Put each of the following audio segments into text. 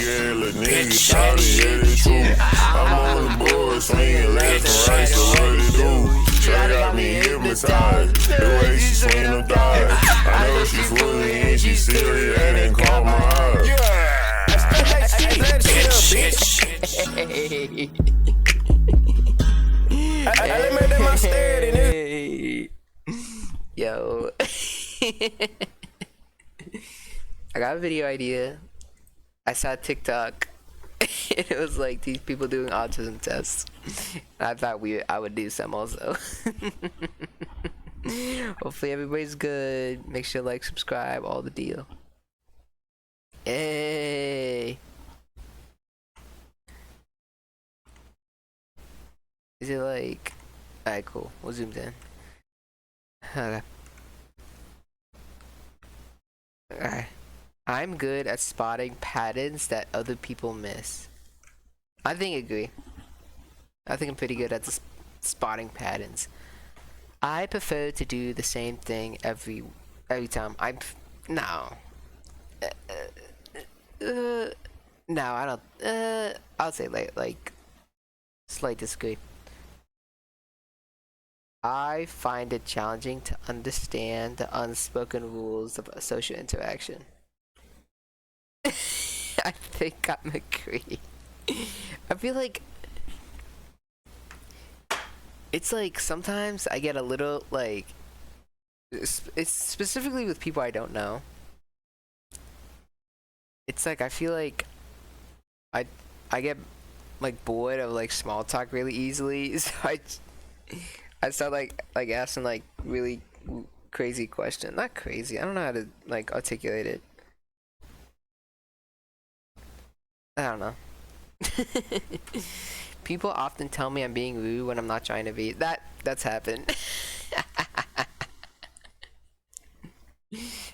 yeah, little nigga, shawty, yeah, they true. I'm on the board, swinging left and right, so what it do? Shawty got me hypnotized, the way she swing them thighs. I know she fully in, she serious, and then call my eyes. Yeah! Yo. I got a video idea. I saw TikTok. And it was like these people doing autism tests. And I thought I would do some also. Hopefully everybody's good. Make sure to like, subscribe, all the deal. Hey. Is it like... Alright, cool. We'll zoom in. Okay. Alright. I'm good at spotting patterns that other people miss. I agree. I think I'm pretty good at spotting patterns. I prefer to do the same thing every time. No. No, I don't. I'll say like slight disagree. I find it challenging to understand the unspoken rules of social interaction. I think I'm agree. I feel like it's like sometimes I get a little like it's specifically with people I don't know. It's like I feel like I get like bored of like small talk really easily, so I start like asking like really crazy questions. Not crazy. I don't know how to like articulate it. I don't know. People often tell me I'm being rude when I'm not trying to be. That's happened.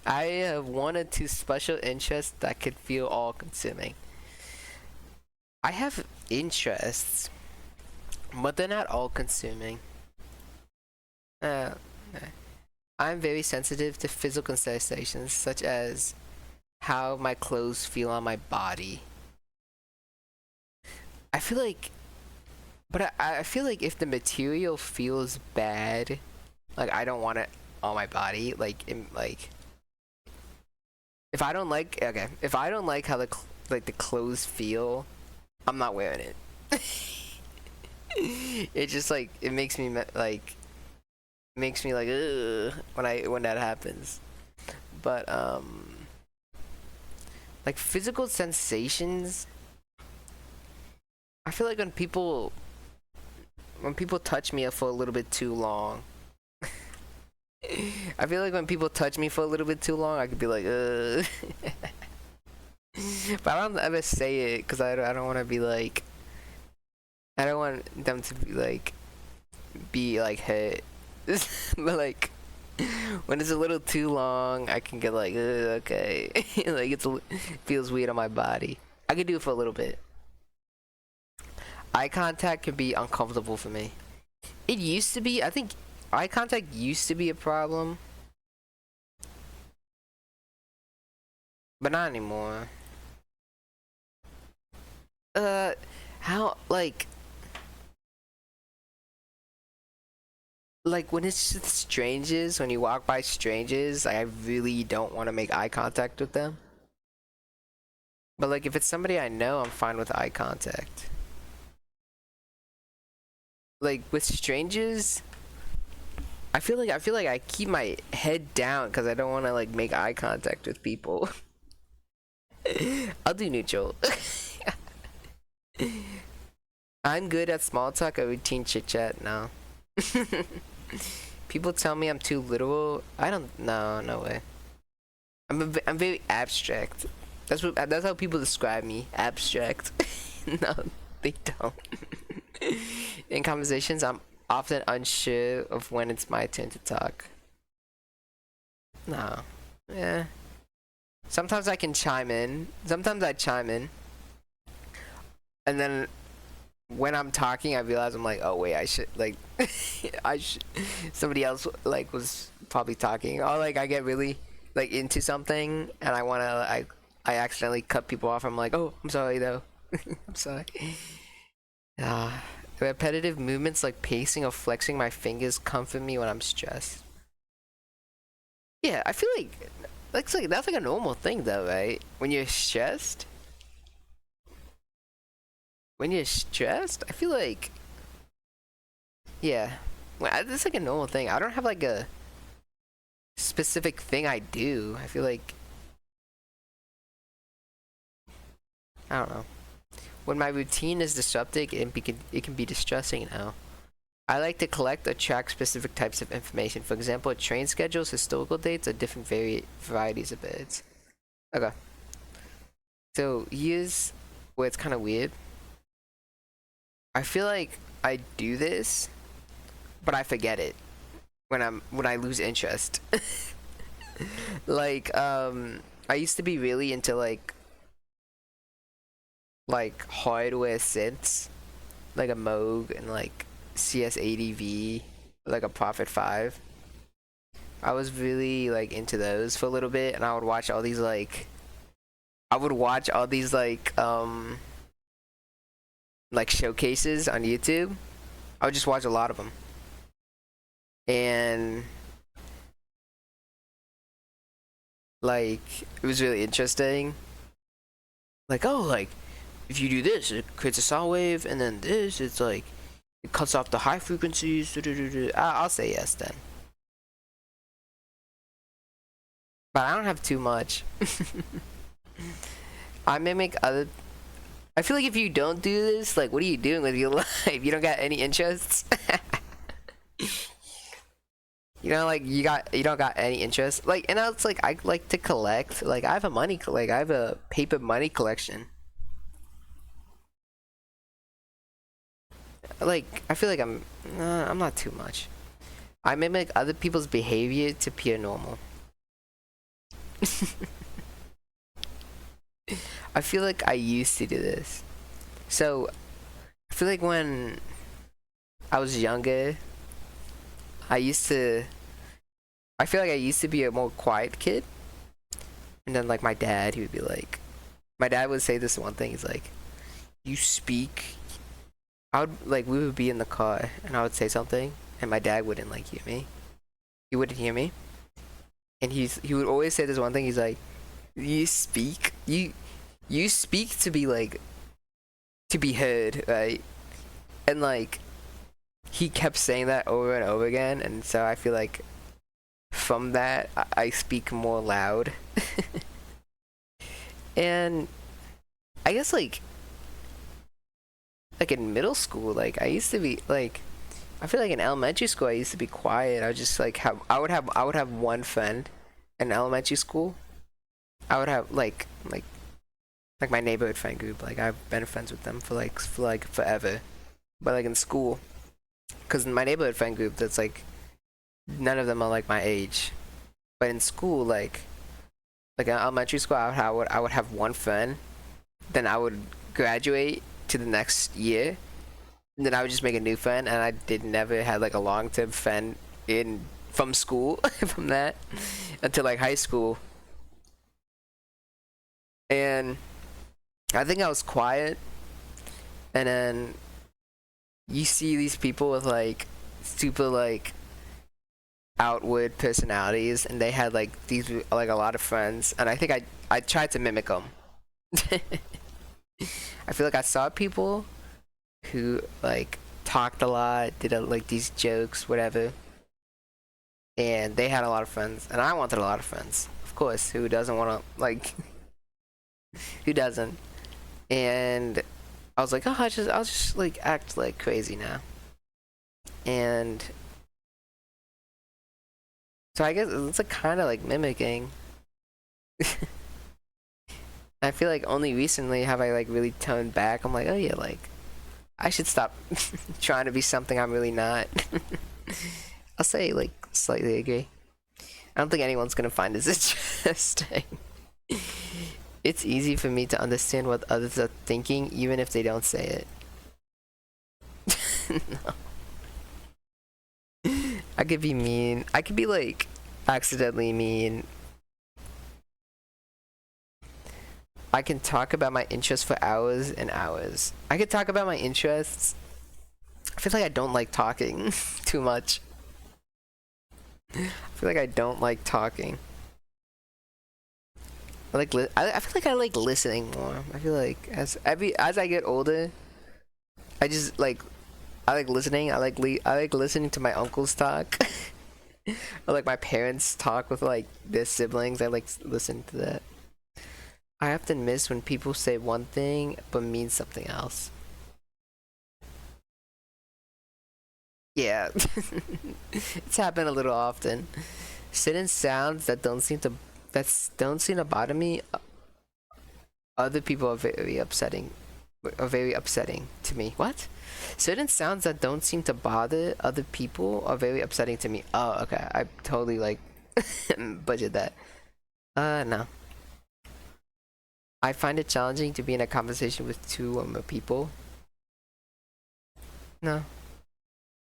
I have one or two special interests that could feel all-consuming. I have interests, but they're not all-consuming. I'm very sensitive to physical sensations, such as how my clothes feel on my body. I feel like, but I feel like if the material feels bad, like I don't want it on my body. Like if I don't like how the clothes feel, I'm not wearing it. It just like it makes me like ugh, when that happens. But like physical sensations, I feel like when people touch me for a little bit too long, I feel like when people touch me for a little bit too long, I could be like, ugh. But I don't ever say it because I don't want to be like, I don't want them to be like hurt. But like when it's a little too long, I can get like, okay. Like it feels weird on my body. I could do it for a little bit. Eye contact can be uncomfortable for me. It used to be. I think eye contact used to be a problem, but not anymore. How like when it's just strangers, when you walk by strangers, I really don't want to make eye contact with them. But like if it's somebody I know, I'm fine with eye contact. Like with strangers, I feel like I keep my head down because I don't want to like make eye contact with people. I'll do neutral. I'm good at small talk or routine chit chat now. People tell me I'm too literal. I don't. No way. I'm very abstract. That's how people describe me. Abstract. No, they don't. In conversations, I'm often unsure of when it's my turn to talk. No. Yeah. Sometimes I can chime in. Sometimes I chime in. And then when I'm talking, I realize I'm like, oh wait, I should like, somebody else like was probably talking. Or like I get really like into something and I I accidentally cut people off. I'm like, oh, I'm sorry though. I'm sorry. Repetitive movements like pacing or flexing my fingers comfort me when I'm stressed. Yeah, I feel like that's like a normal thing though, right? When you're stressed, I feel like yeah, that's like a normal thing. I don't have like a specific thing I do. I feel like I don't know. When my routine is disrupted, it can be distressing, you know. I like to collect or track specific types of information. For example, train schedules, historical dates, or different varieties of birds. Okay. So here's where it's kind of weird. I feel like I do this, but I forget it when I lose interest. Like I used to be really into like hardware synths, like a Moog and like CS80V, like a Prophet 5. I was really like into those for a little bit, and I would watch all these like showcases on YouTube. I would just watch a lot of them, and like it was really interesting. Like, oh, like if you do this, it creates a sound wave, and then this, it's like it cuts off the high frequencies. I'll say yes then, but I don't have too much. I mimic other. I feel like if you don't do this, like, what are you doing with your life? You don't got any interests. You know, like you don't got any interest. Like, and it's like I like to collect. Like, I have a paper money collection. Like, I feel like I'm not too much. I mimic other people's behavior to appear normal. I feel like I used to do this. So, I feel like when I was younger, I feel like I used to be a more quiet kid. And then, like, my dad would say this one thing. He's like, you speak. We would be in the car, and I would say something, and my dad wouldn't, like, hear me. He wouldn't hear me. And he would always say this one thing. He's like, you speak. You speak to be, like, to be heard, right? And, like, he kept saying that over and over again, and so I feel like from that, I speak more loud. And I guess like in middle school, like I used to be like, I feel like in elementary school I used to be quiet. I would just like I would have one friend in elementary school. I would have like my neighborhood friend group. Like I've been friends with them for like forever. But like in school, because in my neighborhood friend group, that's like none of them are like my age. But in school, like in elementary school, I would have one friend. Then I would graduate to the next year. And then I would just make a new friend, and I never had like a long term friend from school from that until like high school. And I think I was quiet, and then you see these people with like super like outward personalities, and they had like these like a lot of friends, and I think I tried to mimic them. I feel like I saw people who like talked a lot, did like these jokes, whatever, and they had a lot of friends, and I wanted a lot of friends. Of course, who doesn't want to like? Who doesn't? And I was like, oh, I'll just like act like crazy now, and so I guess it's like kind of like mimicking. I feel like only recently have I like really toned back. I'm like, oh yeah, like I should stop trying to be something I'm really not. I'll say like slightly agree. I don't think anyone's gonna find this interesting. It's easy for me to understand what others are thinking, even if they don't say it. No. I could be mean. I could be like accidentally mean. I can talk about my interests for hours and hours. I could talk about my interests. I feel like I don't like talking too much. I feel like I don't like talking. I feel like I like listening more. I feel like as I get older, I just like I like listening. I like listening to my uncles talk, or like my parents talk with like their siblings. I like listening to that. I often miss when people say one thing but mean something else. Yeah, it's happened a little often. Certain sounds that don't seem to bother me. Other people are very upsetting. Are very upsetting to me. What? Certain sounds that don't seem to bother other people are very upsetting to me. Oh, okay. I totally like budget that. No. I find it challenging to be in a conversation with two or more people. No.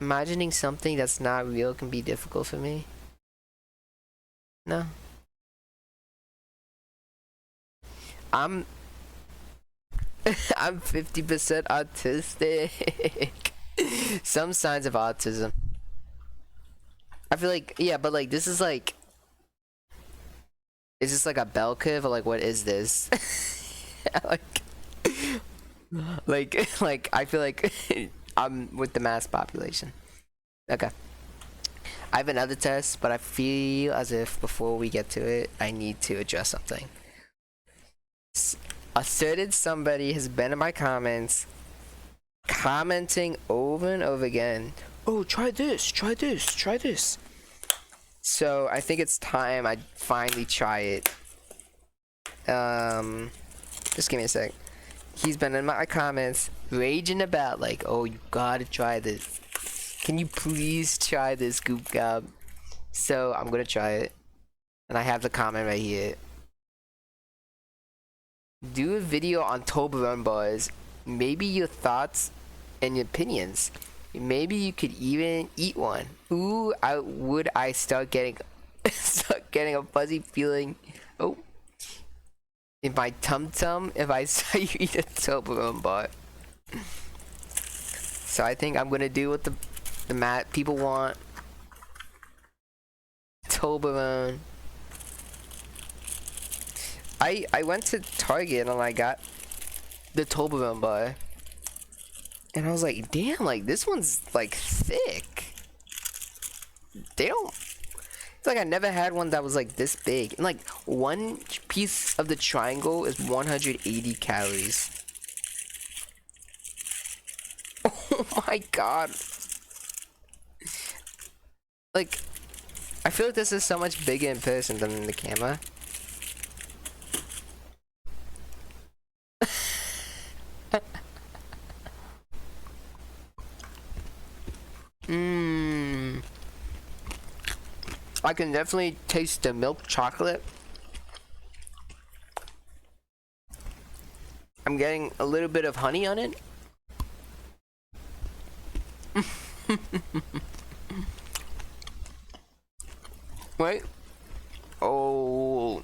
Imagining something that's not real can be difficult for me. No. I'm I'm 50% autistic. Some signs of autism. I feel like yeah, but like this is like is this like a bell curve or like what is this? like like I feel like I'm with the mass population. Okay. I have another test, but I feel as if before we get to it, I need to address something. A certain somebody has been in my comments commenting over and over again. Oh, try this, try this, try this. So I think it's time I finally try it. Just give me a sec. He's been in my comments raging about like, oh, you gotta try this. Can you please try this, Goop Gob? So I'm gonna try it. And I have the comment right here. Do a video on Toblerone bars. Maybe your thoughts and your opinions. Maybe you could even eat one. Ooh, would I start getting a fuzzy feeling? Oh, in my tum tum if I saw you eat a Toblerone bar. So I think I'm gonna do what the people want. Toblerone. I went to Target and I got the Toblerone bar. And I was like, damn, like this one's like thick. They don't. It's like I never had one that was like this big. And like one piece of the triangle is 180 calories. Oh my god. Like, I feel like this is so much bigger in person than in the camera. I can definitely taste the milk chocolate. I'm getting a little bit of honey on it. Wait. Oh.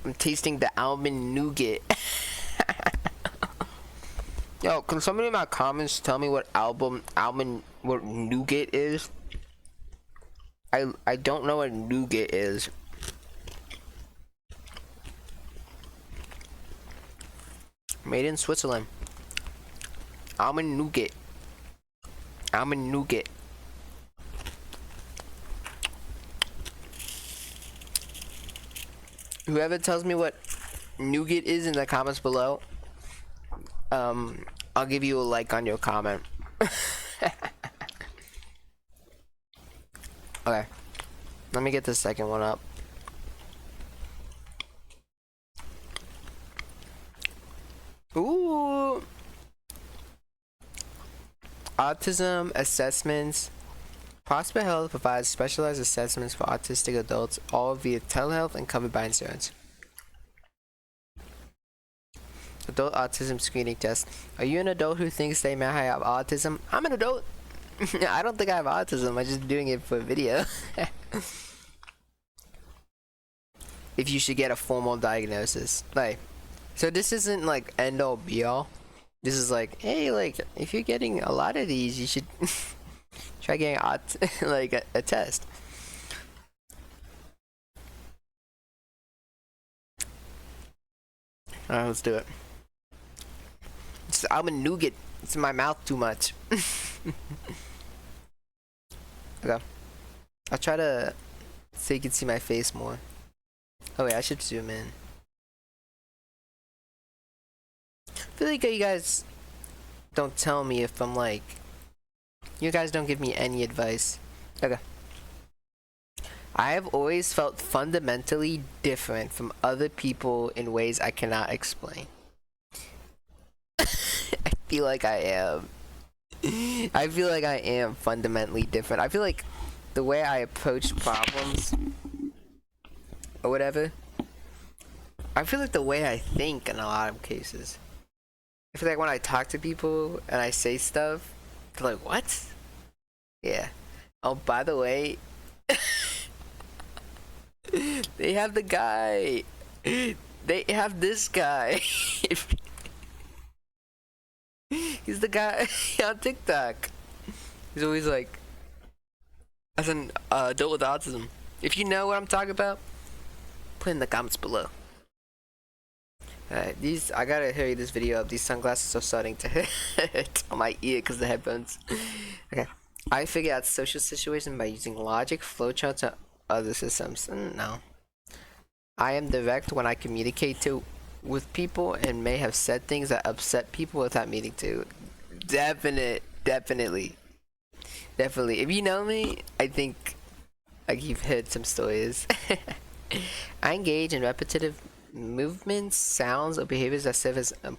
I'm tasting the almond nougat. Yo, can somebody in my comments tell me what what nougat is? I don't know what nougat is. Made in Switzerland. Almond nougat. Almond nougat. Whoever tells me what nougat is in the comments below, I'll give you a like on your comment. Okay, let me get the second one up. Ooh. Autism assessments. Prosper Health provides specialized assessments for autistic adults, all via telehealth and covered by insurance. Adult autism screening test. Are you an adult who thinks they may have autism? I'm an adult. I don't think I have autism. I'm just doing it for video. if you should get a formal diagnosis. Like, so this isn't like end all be all. This is like, hey, like if you're getting a lot of these, you should try getting like a test. All right, let's do it. I'm a nougat. It's in my mouth too much. Okay. I'll try to so you can see my face more. Oh wait, I should zoom in. I feel like you guys don't tell me if I'm like... You guys don't give me any advice. Okay. I have always felt fundamentally different from other people in ways I cannot explain. I feel like I am. I feel like I am fundamentally different. I feel like the way I approach problems or whatever, I feel like the way I think in a lot of cases. I feel like when I talk to people and I say stuff, they're like, what? Yeah. Oh, by the way, they have the guy. They have this guy. He's the guy on TikTok. He's always like, as an adult with autism. If you know what I'm talking about, put in the comments below. Alright, I gotta hurry this video up. These sunglasses are starting to hit on my ear because the headphones. Okay. I figure out social situations by using logic, flowcharts, and other systems. No. I am direct when I communicate with people and may have said things that upset people without meaning to. Definitely. If you know me, I think like you've heard some stories. I engage in repetitive movements, sounds, or behaviors that serve as an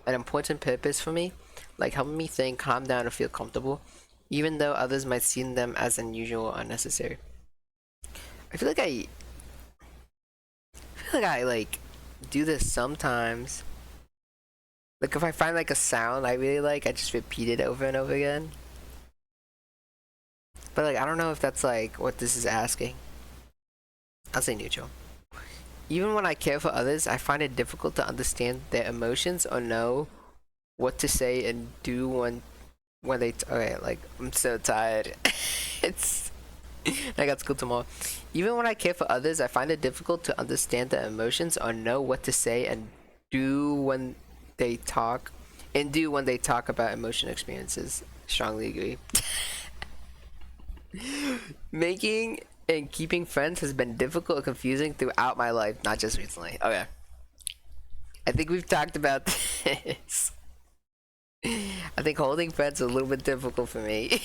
important purpose for me, like helping me think, calm down, or feel comfortable, even though others might see them as unusual or unnecessary. I feel like I do this sometimes. Like if I find like a sound I really like, I just repeat it over and over again. But like I don't know if that's like what this is asking. I'll say neutral. Even when I care for others, I find it difficult to understand their emotions or know what to say and do when they okay, like I'm so tired. I got school tomorrow. Even when I care for others, I find it difficult to understand their emotions or know what to say and do when they talk about emotional experiences. Strongly agree. Making and keeping friends has been difficult and confusing throughout my life, not just recently. Okay. I think we've talked about this. I think holding friends is a little bit difficult for me.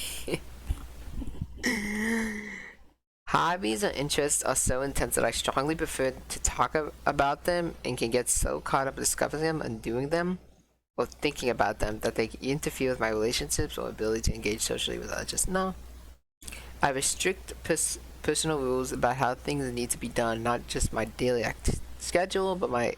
Hobbies and interests are so intense that I strongly prefer to talk about them and can get so caught up discovering them and doing them or thinking about them that they interfere with my relationships or ability to engage socially with others. No. I have strict personal rules about how things need to be done, not just my daily schedule, but my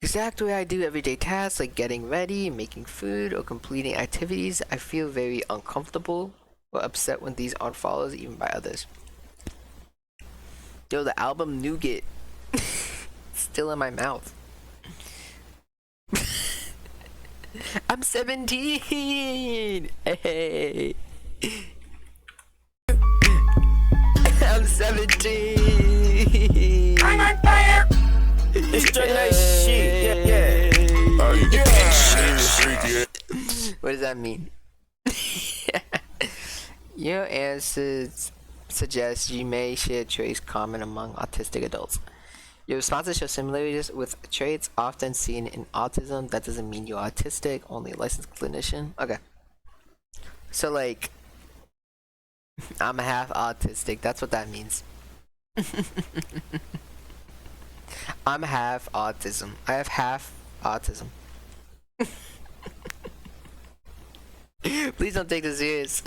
exact way I do everyday tasks like getting ready, making food, or completing activities. I feel very uncomfortable or upset when these aren't followed even by others. Yo, the album Nougat still in my mouth. I'm 17. Hey. I'm 17. I'm on fire. It's the nice shit. Yeah. Oh, you get that shit. What does that mean? Your answers suggest you may share traits common among autistic adults. Your responses show similarities with traits often seen in autism. That doesn't mean you're autistic, only a licensed clinician. Okay. So, like, I'm half autistic. That's what that means. I'm half autism. I have half autism. Please don't take this serious.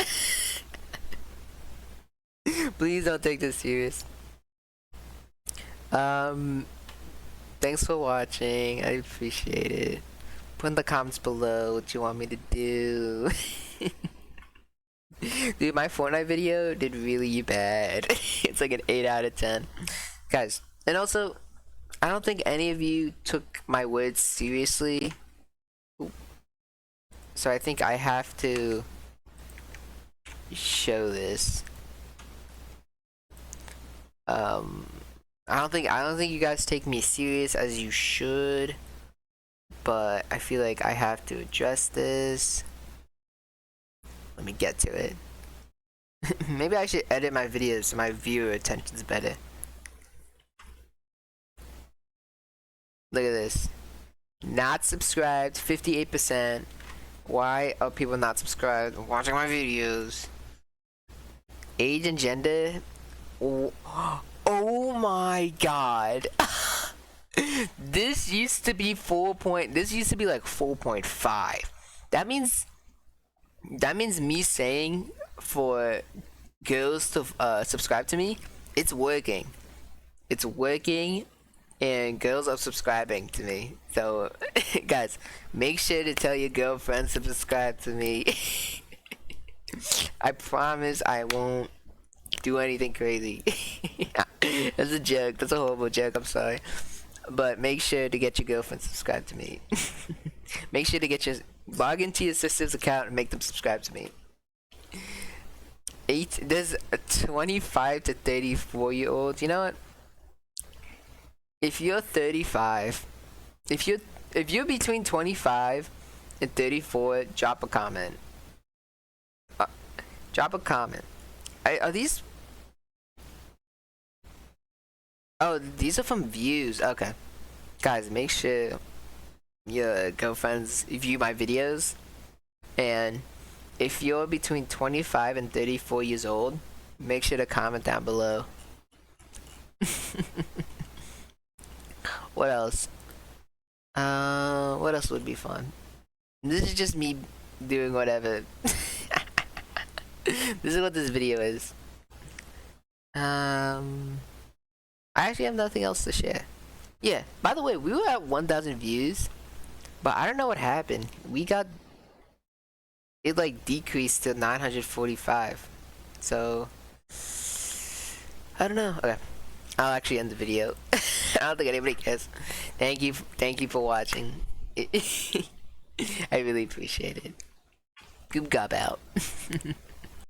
Please don't take this serious. Thanks for watching. I appreciate it. Put in the comments below what you want me to do. Dude, my Fortnite video did really bad. It's like an 8 out of 10. Guys, And also, I don't think any of you took my words seriously. So I think I have to show this. I don't think you guys take me serious as you should, but I feel like I have to address this. Let me get to it. Maybe I should edit my videos so my viewer attention's better. Look at this. Not subscribed, 58%. Why are people not subscribed watching my videos? Age and gender. Oh my god. This used to be this used to be like 4.5. That means me saying for girls to subscribe to me, it's working. It's working, and girls are subscribing to me. So guys, make sure to tell your girlfriends to subscribe to me. I promise I won't do anything crazy. That's a joke. That's a horrible joke. I'm sorry. But make sure to get your girlfriend subscribed to me. Make sure to log into your sister's account and make them subscribe to me. There's a 25 to 34-year-olds. You know what? If you're 35, if you're between 25 and 34, drop a comment. Drop a comment. Are these? Oh, these are from views. Okay, guys, make sure your girlfriends view my videos, and if you're between 25 and 34 years old, make sure to comment down below. What else? What else would be fun? This is just me doing whatever. This is what this video is. I actually have nothing else to share. Yeah, by the way, we were at 1,000 views, but I don't know what happened. It like decreased to 945. So, I don't know. Okay, I'll actually end the video. I don't think anybody cares. Thank you for watching. I really appreciate it. Goob gob out.